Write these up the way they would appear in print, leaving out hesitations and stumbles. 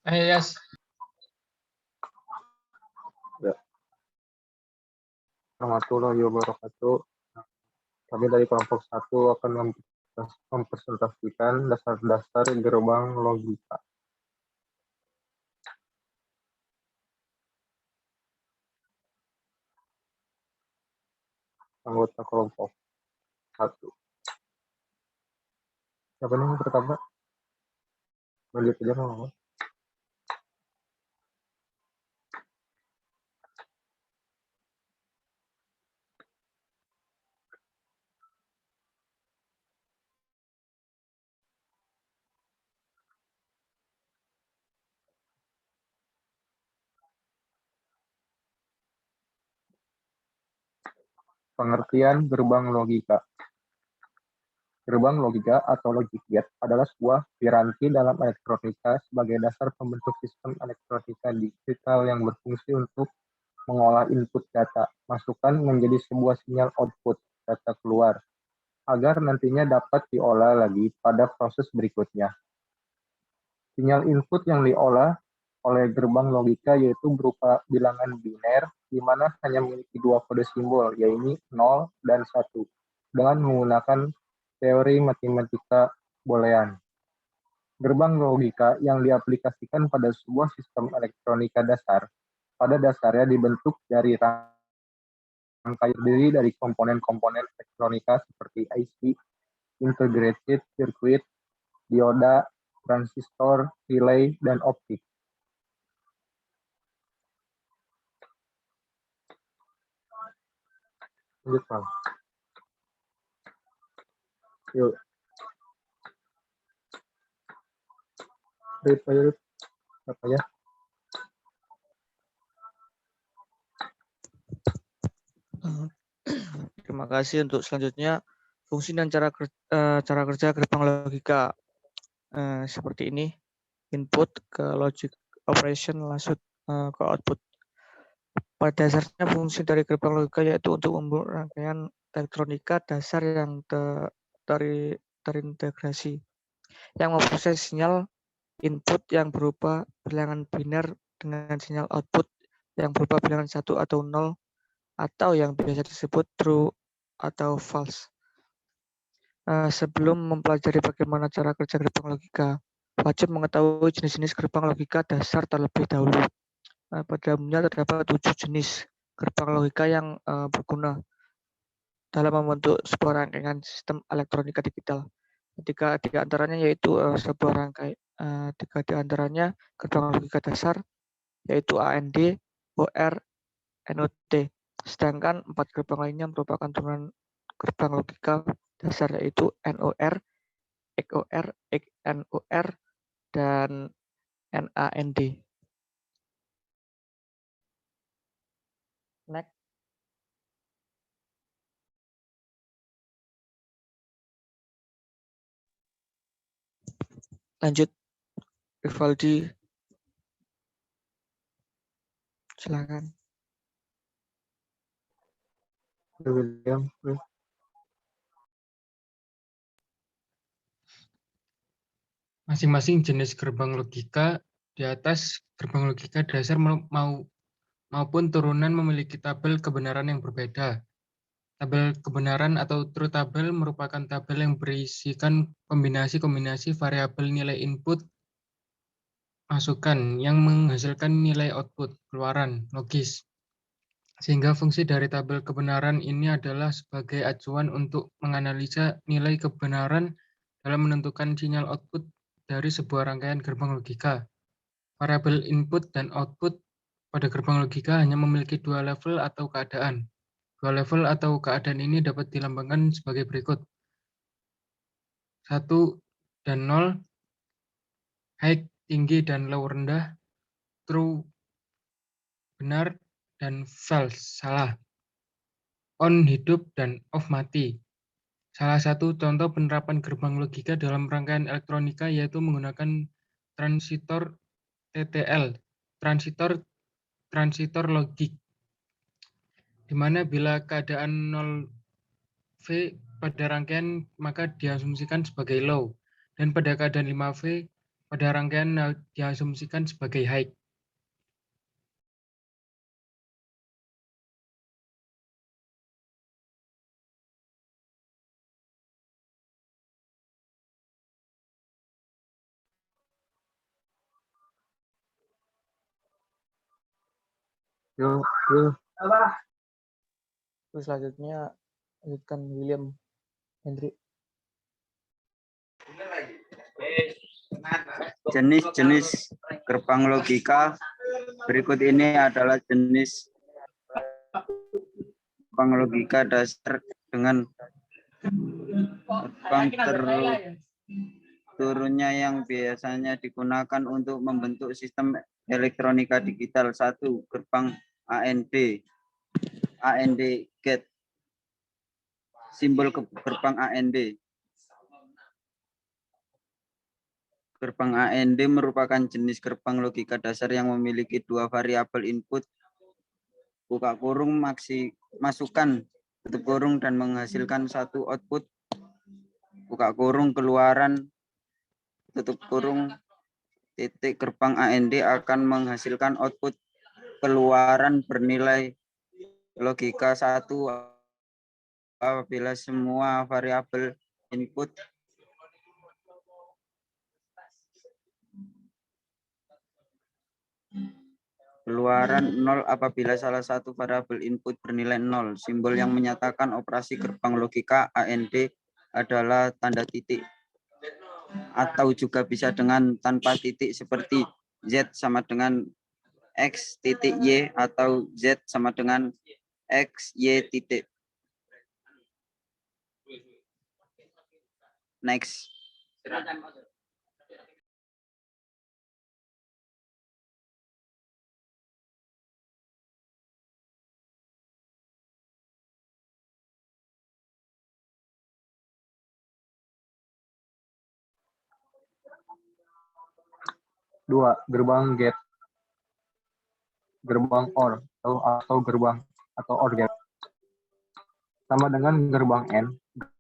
Yes. Ya. Warahmatullahi wabarakatuh. Kami dari kelompok 1 akan mempresentasikan dasar-dasar gerbang logika. Anggota kelompok 1. Siapa nih yang pertama? Lanjut aja mau. Pengertian gerbang logika. Gerbang logika atau logic gate adalah sebuah piranti dalam elektronika sebagai dasar pembentuk sistem elektronika digital yang berfungsi untuk mengolah input data, masukan menjadi sebuah sinyal output, data keluar, agar nantinya dapat diolah lagi pada proses berikutnya. Sinyal input yang diolah oleh gerbang logika yaitu berupa bilangan biner, di mana hanya memiliki dua kode simbol, yaitu 0 dan 1, dengan menggunakan teori matematika boolean. Gerbang logika yang diaplikasikan pada sebuah sistem elektronika dasar, pada dasarnya dibentuk dari rangkaian diri dari komponen-komponen elektronika seperti IC, integrated circuit, dioda, transistor, relay, dan optik. Lanjut, Bang. Yuk. Ayo, apa ya? Terima kasih. Untuk selanjutnya, fungsi dan cara kerja gerbang logika seperti ini. Input ke logic operation, langsung ke output. Pada dasarnya fungsi dari gerbang logika yaitu untuk membuat rangkaian elektronika dasar yang terintegrasi, yang memproses sinyal input yang berupa bilangan biner dengan sinyal output yang berupa bilangan 1 atau 0, atau yang biasa disebut true atau false. Sebelum mempelajari bagaimana cara kerja gerbang logika, wajib mengetahui jenis-jenis gerbang logika dasar terlebih dahulu. Pada umumnya terdapat 7 jenis gerbang logika yang berguna dalam membentuk sebuah rangkaian sistem elektronika digital. Tiga di antaranya yaitu sebuah rangkaian tiga di antaranya gerbang logika dasar yaitu AND, OR, NOT. Sedangkan 4 gerbang lainnya merupakan turunan gerbang logika dasar yaitu NOR, XOR, XNOR, dan NAND. Next. Lanjut, Rivaldi, silakan. William. Masing-masing jenis gerbang logika di atas gerbang logika dasar maupun turunan memiliki tabel kebenaran yang berbeda. Tabel kebenaran atau truth table merupakan tabel yang berisikan kombinasi-kombinasi variabel nilai input masukan yang menghasilkan nilai output keluaran logis. Sehingga fungsi dari tabel kebenaran ini adalah sebagai acuan untuk menganalisa nilai kebenaran dalam menentukan sinyal output dari sebuah rangkaian gerbang logika. Variabel input dan output pada gerbang logika hanya memiliki dua level atau keadaan. Dua level atau keadaan ini dapat dilambangkan sebagai berikut. 1 dan 0, high tinggi dan low rendah, true benar dan false salah, on hidup dan off mati. Salah satu contoh penerapan gerbang logika dalam rangkaian elektronika yaitu menggunakan transistor TTL, transistor logik, di mana bila keadaan 0V pada rangkaian maka diasumsikan sebagai low, dan pada keadaan 5V pada rangkaian diasumsikan sebagai high. Yuk. Terus selanjutnya lanjutkan William Hendrik. Jenis-jenis gerbang logika berikut ini adalah jenis gerbang logika dasar dengan gerbang turunnya yang biasanya digunakan untuk membentuk sistem elektronika digital. 1. Gerbang AND gate. Simbol gerbang AND. Gerbang AND merupakan jenis gerbang logika dasar yang memiliki dua variabel input, buka kurung, masukkan, tutup kurung, dan menghasilkan satu output, buka kurung, keluaran, tutup kurung. Titik gerbang AND akan menghasilkan output keluaran bernilai logika 1 apabila semua variabel input keluaran 0 apabila salah satu variabel input bernilai 0. Simbol yang menyatakan operasi gerbang logika AND adalah tanda titik, atau juga bisa dengan tanpa titik seperti Z sama dengan X titik Y atau Z sama dengan X Y titik. Next. Dua, gerbang gate. Gerbang OR atau gerbang atau OR gate. Sama dengan gerbang N,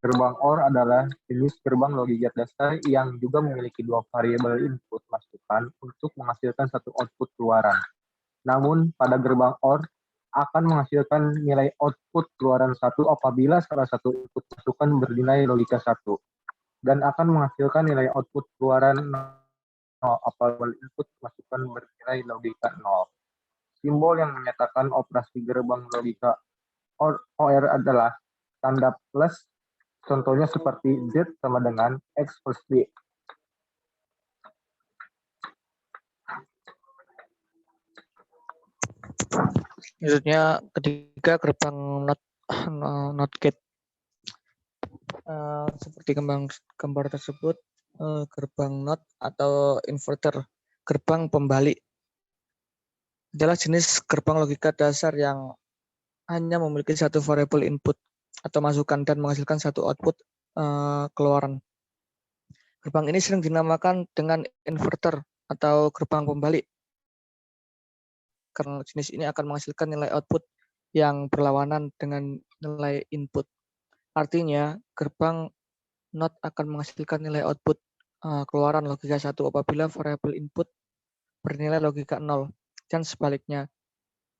gerbang OR adalah jenis gerbang logika dasar yang juga memiliki dua variabel input masukan untuk menghasilkan satu output keluaran. Namun pada gerbang OR akan menghasilkan nilai output keluaran 1 apabila salah satu input masukan bernilai logika 1 dan akan menghasilkan nilai output keluaran 0 apabila input masukan bernilai logika 0. Simbol yang menyatakan operasi gerbang logika OR adalah tanda plus, contohnya seperti Z sama dengan X plus B. Maksudnya ketika gerbang not gate seperti gambar tersebut, gerbang not atau inverter, gerbang pembalik adalah jenis gerbang logika dasar yang hanya memiliki satu variabel input atau masukan dan menghasilkan satu output keluaran. Gerbang ini sering dinamakan dengan inverter atau gerbang pembalik karena jenis ini akan menghasilkan nilai output yang berlawanan dengan nilai input. Artinya, gerbang not akan menghasilkan nilai output keluaran logika 1 apabila variabel input bernilai logika 0, dan sebaliknya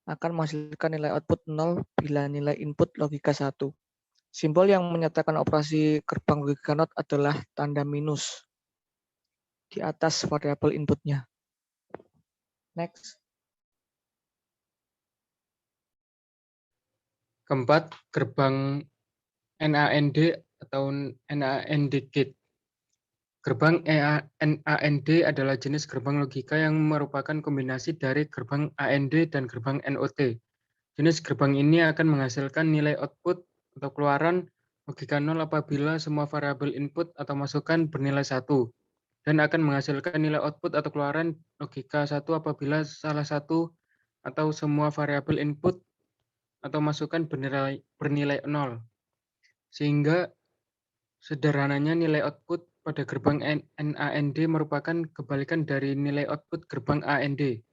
akan menghasilkan nilai output 0 bila nilai input logika 1. Simbol yang menyatakan operasi gerbang logika not adalah tanda minus di atas variabel inputnya. Next. Keempat, gerbang NAND atau NAND gate. Gerbang NAND adalah jenis gerbang logika yang merupakan kombinasi dari gerbang AND dan gerbang NOT. Jenis gerbang ini akan menghasilkan nilai output atau keluaran logika 0 apabila semua variabel input atau masukan bernilai 1, dan akan menghasilkan nilai output atau keluaran logika 1 apabila salah satu atau semua variabel input atau masukan bernilai 0. Sehingga sederhananya nilai output pada gerbang NAND merupakan kebalikan dari nilai output gerbang AND.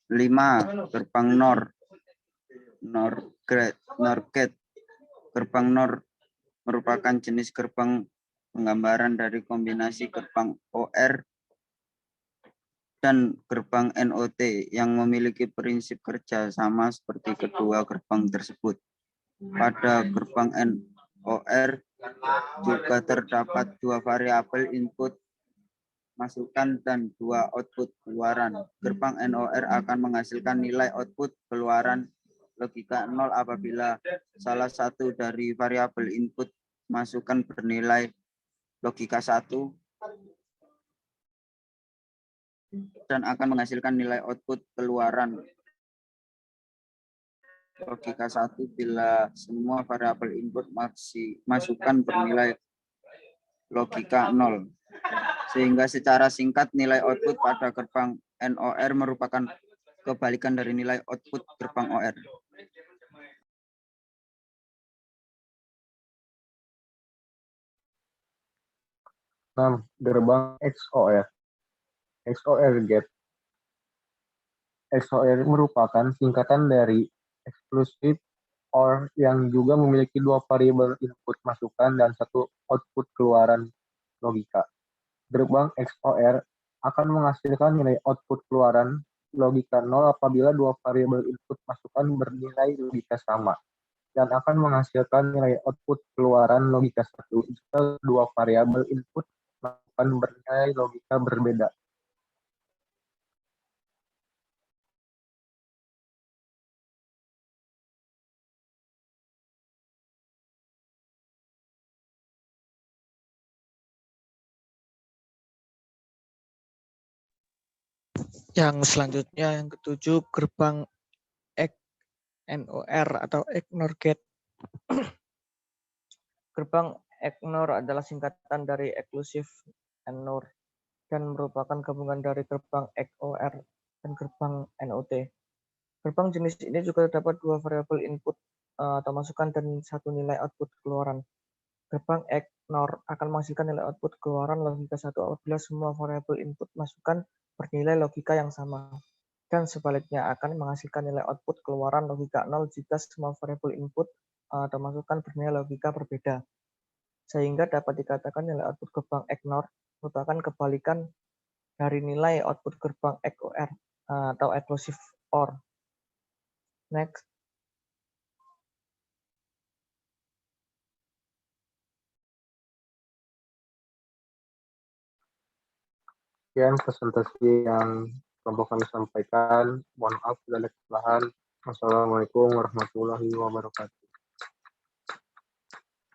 Lima, gerbang NOR. NOR gate. Gerbang NOR merupakan jenis gerbang penggambaran dari kombinasi gerbang OR dan gerbang NOT yang memiliki prinsip kerja sama seperti kedua gerbang tersebut. Pada gerbang NOR juga terdapat dua variabel input masukan dan dua output keluaran. Gerbang NOR akan menghasilkan nilai output keluaran logika 0 apabila salah satu dari variabel input masukan bernilai logika 1 dan akan menghasilkan nilai output keluaran logika 1 bila semua variabel input masukan bernilai logika 0. Sehingga secara singkat nilai output pada gerbang NOR merupakan kebalikan dari nilai output gerbang OR. Gerbang XOR. XOR gate. XOR merupakan singkatan dari exclusive OR yang juga memiliki dua variabel input masukan dan satu output keluaran logika. Gerbang XOR akan menghasilkan nilai output keluaran logika 0 apabila dua variabel input masukan bernilai logika sama, dan akan menghasilkan nilai output keluaran logika 1 jika dua variabel input masukan bernilai logika berbeda. Yang selanjutnya yang ketujuh, gerbang NOR atau XNOR gate. Gerbang XNOR adalah singkatan dari exclusive NOR dan merupakan gabungan dari gerbang XOR dan gerbang NOT. Gerbang jenis ini juga terdapat dua variabel input atau masukan dan satu nilai output keluaran. Gerbang XNOR akan menghasilkan nilai output keluaran logika 1 apabila semua variabel input masukan bernilai logika yang sama. Dan sebaliknya akan menghasilkan nilai output keluaran logika 0 jika semua variabel input atau masukan bernilai logika berbeda. Sehingga dapat dikatakan nilai output gerbang XNOR merupakan kebalikan dari nilai output gerbang XOR atau exclusive OR. Next. Sekian presentasi yang kelompok kami sampaikan. Mohon maaf bila ada kesalahan. Wassalamualaikum warahmatullahi wabarakatuh.